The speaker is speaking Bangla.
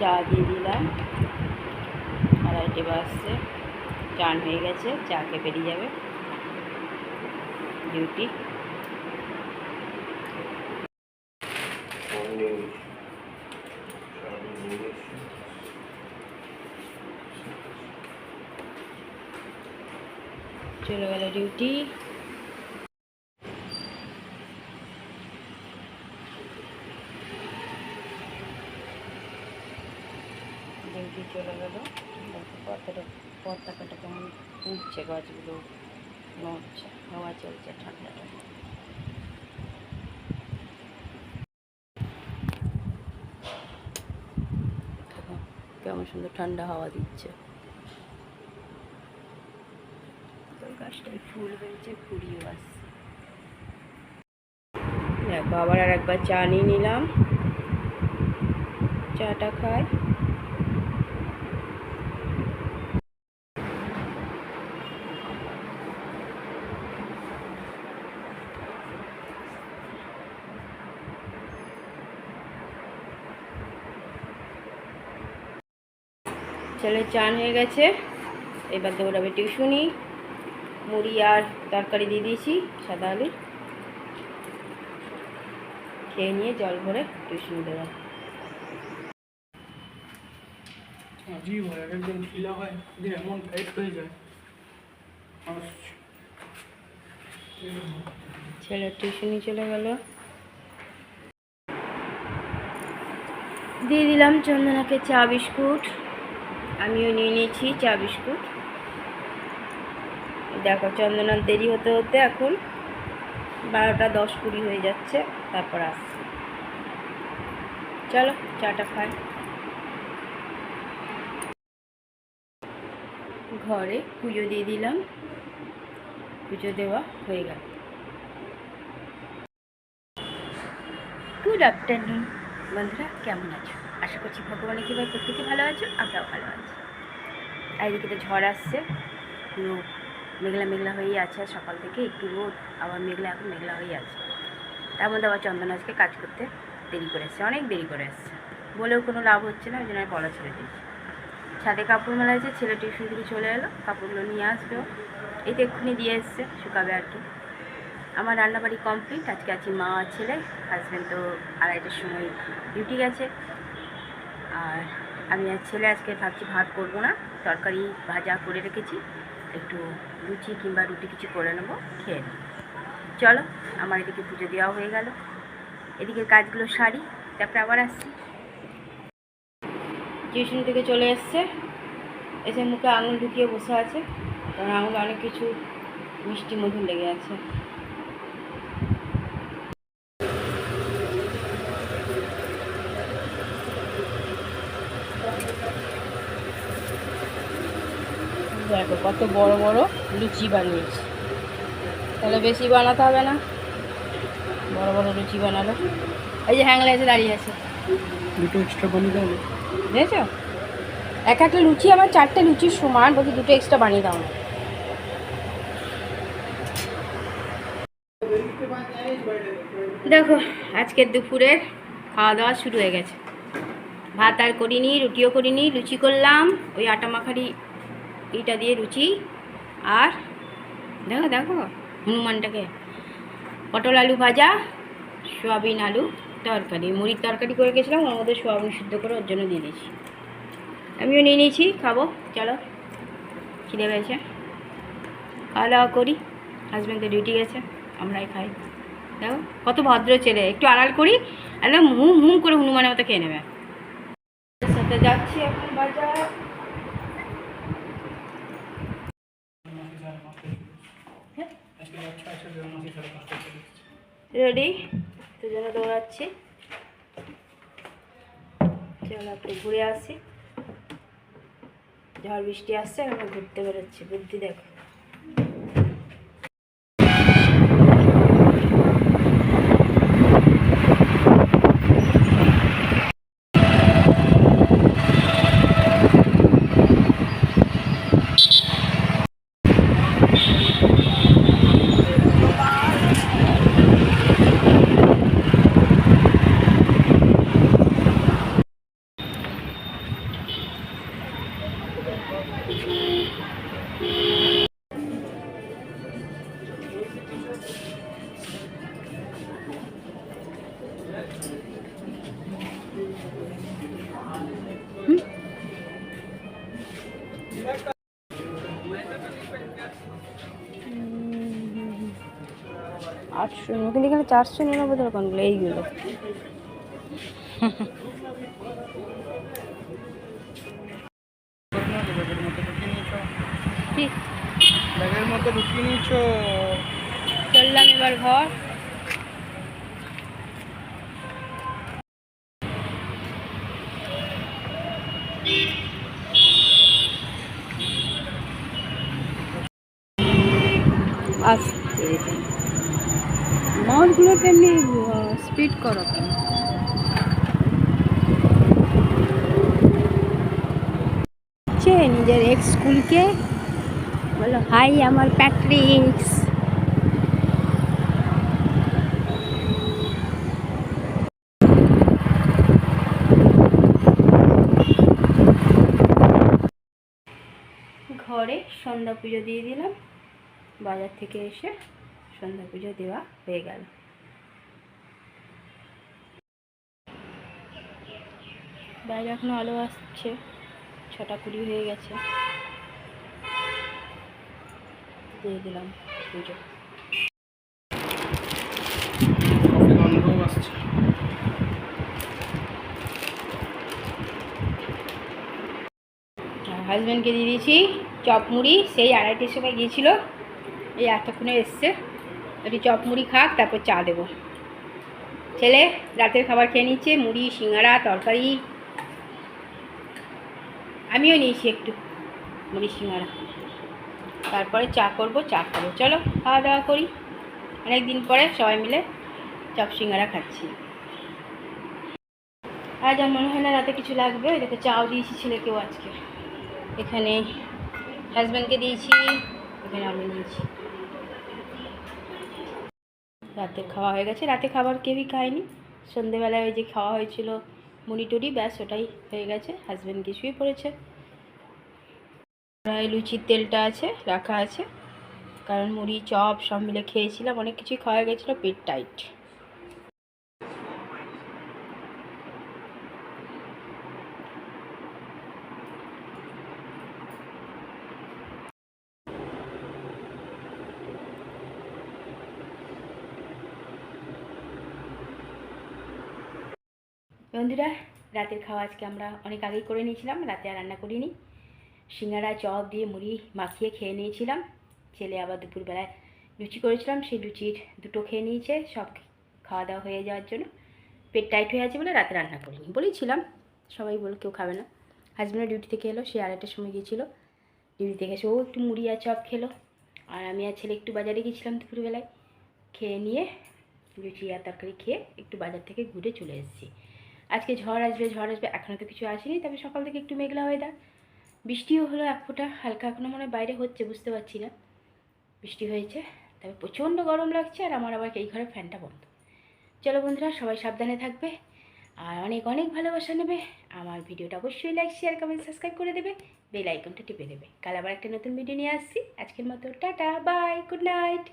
চা দিয়ে দিলাম, 2:30 বাজছে, চান হয়ে গেছে, চা খেয়ে বেরিয়ে যাবে ডিউটি। চলে গেল ডিউটি। ডিউটি চলে গেল। পতাকাটা কেমন উঠছে, গাছগুলো নড়ছে, হাওয়া চলছে ঠান্ডা ঠান্ডা। কেমন সুন্দর ঠান্ডা হাওয়া দিচ্ছে। গাছটায় ফুল হয়েছে, ফুরিয়ে আসছে। দেখো আবার আর একবার চা নিয়ে নিলাম, চাটা খাই। ছেলের চান হয়ে গেছে, এবার দৌড়াবে টিউশনি। মুড়ি আর তরকারি দিয়ে দিয়েছি, সাদা আলু, খেয়ে নিয়ে জল ভরে টিউশনি দেওয়া। ছেলের টিউশনি চলে গেল। দিয়ে দিলাম চন্দনাকে চা বিস্কুট, আমিও নিয়ে নিয়েছি চা বিস্কুট। দেখো চন্দনার দেরি হতে হতে এখন 12টা 10-20 হয়ে যাচ্ছে, তারপর আসছে। চলো চাটা খাই। ঘরে পুজো দিয়ে দিলাম, পুজো দেওয়া হয়ে গেল। গুড আফটারনুন বন্ধুরা, কেমন আছো? আশা করছি ভগবানের কৃপায় প্রত্যেকে ভালো আছো, আমরাও ভালো আছি। আর এদিকে তো ঝড় আসছে, পুরো মেঘলা মেঘলা হয়েই আছে, সকাল থেকে একটু রোদ, আবার মেঘলা, এখন মেঘলা হয়েই আছে। তার মধ্যে আবার চন্দন আজকে কাজ করতে দেরি করে এসছে, অনেক দেরি করে এসছে, বলেও কোনো লাভ হচ্ছে না, ওই জন্য বলা ছেড়ে দিয়েছি। ছাদে কাপড় মেলা আছে, ছেলে টিউশন থেকে চলে এলো, কাপড়গুলো নিয়ে আসবেও, এই তো এক্ষুনি দিয়ে এসছে, শুকাবে আর কি। আমার রান্নাবাড়ি কমপ্লিট। আজকে আছি মা আর ছেলে, হাজব্যান্ড তো 2:30টার সময় ডিউটি গেছে। আর আমি আর ছেলে আজকে ভাবছি ভাত করবো না, তরকারি ভাজা করে রেখেছি, একটু লুচি কিংবা রুটি কিছু করে নেবো, খেয়ে নেব। চলো, আমার এদিকে পুজো দেওয়া হয়ে গেল, এদিকে কাজগুলো সারি, তারপরে আবার আসছি। টিউশন থেকে চলে এসছে, এসে মুখে আঙুল ঢুকিয়ে বসে আছে, কারণ আঙুলে অনেক কিছু মিষ্টি মধু লেগে আছে। দেখো কত বড় বড় লুচি বানিয়েছি, তাহলে বেশি বানাতে হবে না, বড় বড় লুচি বানালো। এই যে হ্যাংলা এসে দাঁড়িয়ে আছে, দুটো এক্সট্রা বানিয়ে দাও। বুঝেছো? একটা লুচি আমার 4টে লুচির সমান, বলছি 2টো এক্সট্রা বানিয়ে দাও না। দেখো আজকের দুপুরের খাওয়া দাওয়া শুরু হয়ে গেছে। ভাত আর করিনি, রুটিও করিনি, লুচি করলাম, ওই আটা মাখারি এইটা দিয়ে লুচি। আর দেখো দেখো হনুমানটাকে, পটল আলু ভাজা, সোয়াবিন আলু তরকারি, মুড়ির তরকারি করে গেছিলাম, ওর মধ্যে সোয়াবিন সিদ্ধ করে ওর জন্য দিয়ে দিয়েছি। আমিও নিয়ে নিয়েছি, খাবো। চলো, খিদে পেয়েছে, খাওয়া দাওয়া করি। হাজব্যান্ড তো ডিউটি গেছে, আমরাই খাই। দেখো কত ভদ্র ছেলে, একটু আড়াল করি, একদম হুম হুম করে হনুমানের মতো খেয়ে নেবে। সাথে যাচ্ছি এখন বাজার। রেডি, তো জন্য দৌড়াচ্ছি। চলো একটু ঘুরে আসি, ঝড় বৃষ্টি আসছে, আমরা ঘুরতে বেরোচ্ছি। বুদ্ধি দেখো। 800 কিন্তু এখানে 499 কোনগুলো এইগুলো। কি ব্যাগের মধ্যে ঢুকিয়ে নিয়েছো? চললাম এবার ঘর। আস্তে মাউন্টগুলো তেমনি স্পিড করো কেন? নিজের এক্স স্কুলকে বলো হাই আমার প্যাট্রিক্স। ঘরে সন্ধ্যা পুজো দিয়ে দিলাম, বাজার থেকে এসে সন্ধ্যা পুজো দেওয়া হয়ে গেল। বাইরে এখনো আলো আসছে, 6:20 হয়ে গেছে, দিয়ে দিলাম পুজো। গন্ধও আসছে। হাজব্যান্ডকে দিয়ে দিয়েছি চপ মুড়ি, সেই 2:30টার সময় গিয়েছিল, এই এতক্ষণে এসছে। একটু চপ মুড়ি খাক, তারপর চা দেবো। ছেলে রাতের খাবার খেয়ে নিচ্ছে, মুড়ি সিঙ্গাড়া তরকারি, আমিও নিয়েছি একটু মুড়ি সিঙ্গাড়া। তারপরে চা করব, চা খাবো। চলো খাওয়া দাওয়া করি, অনেক দিন পরে সবাই মিলে চপ সিঙ্গাড়া খাচ্ছি। আজ আর মনে হয় না রাতে কিছু লাগবে, এটাকে চাও দিয়েছি ছেলেকেও আজকে। এখানে হাজব্যান্ডকে দিয়েছি, এখানে আমি নিয়েছি। রাতের খাওয়া হয়ে গেছে, রাতে খাবার কেউই খায়নি। সন্ধেবেলায় ওই যে খাওয়া হয়েছিল মুড়ি টুড়ি, ব্যাস ওটাই হয়ে গেছে। হাজব্যান্ড শুয়ে পড়েছে। লুচির তেলটা আছে, রাখা আছে, কারণ মুড়ি চপ সব মিলে খেয়েছিলাম, অনেক কিছুই খাওয়া গেছিলো, পেট টাইট। বন্ধুরা, রাতের খাওয়া আজকে আমরা অনেক আগেই করে নিয়েছিলাম, রাতে আর রান্না করিনি। সিঙ্গাড়া চপ দিয়ে মুড়ি মাখিয়ে খেয়ে নিয়েছিলাম। ছেলে আবার দুপুরবেলায় লুচি করেছিলাম, সেই লুচির 2টো খেয়ে নিয়েছে। সব খাওয়া দাওয়া হয়ে যাওয়ার জন্য পেট টাইট হয়ে আছে বলে রাতে রান্না করিনি। বলেছিলাম, সবাই বলে কেউ খাবে না। হাজব্যান্ড ডিউটি থেকে এলো, সে 2:30টার সময় গিয়েছিলো। ডিউটি থেকে এসে ও একটু মুড়ি আর চপ খেলো, আর আমি আর ছেলে একটু বাজারে গিয়েছিলাম দুপুরবেলায়। খেয়ে নিয়ে লুচি আর তরকারি খেয়ে একটু বাজার থেকে ঘুরে চলে এসেছি। আজকে ঝড় আসবে, এখনও তো কিছু আসেনি, তবে সকাল থেকে একটু মেঘলা ওয়েদার, বৃষ্টিও হলো এক ফোঁটা হালকা, এখনও মনে হয় বাইরে হচ্ছে, বুঝতে পারছি না। বৃষ্টি হয়েছে, তবে প্রচণ্ড গরম লাগছে, আর আমার আবার এই ঘরে ফ্যানটা বন্ধ। চলো বন্ধুরা, সবাই সাবধানে থাকবে, আর অনেক অনেক ভালোবাসা নেবে। আমার ভিডিওটা অবশ্যই লাইক শেয়ার কমেন্ট সাবস্ক্রাইব করে দেবে, বেল আইকনটা টিপে দেবে। কাল আবার একটা নতুন ভিডিও নিয়ে আসছি। আজকের মতো টাটা, বাই, গুড নাইট।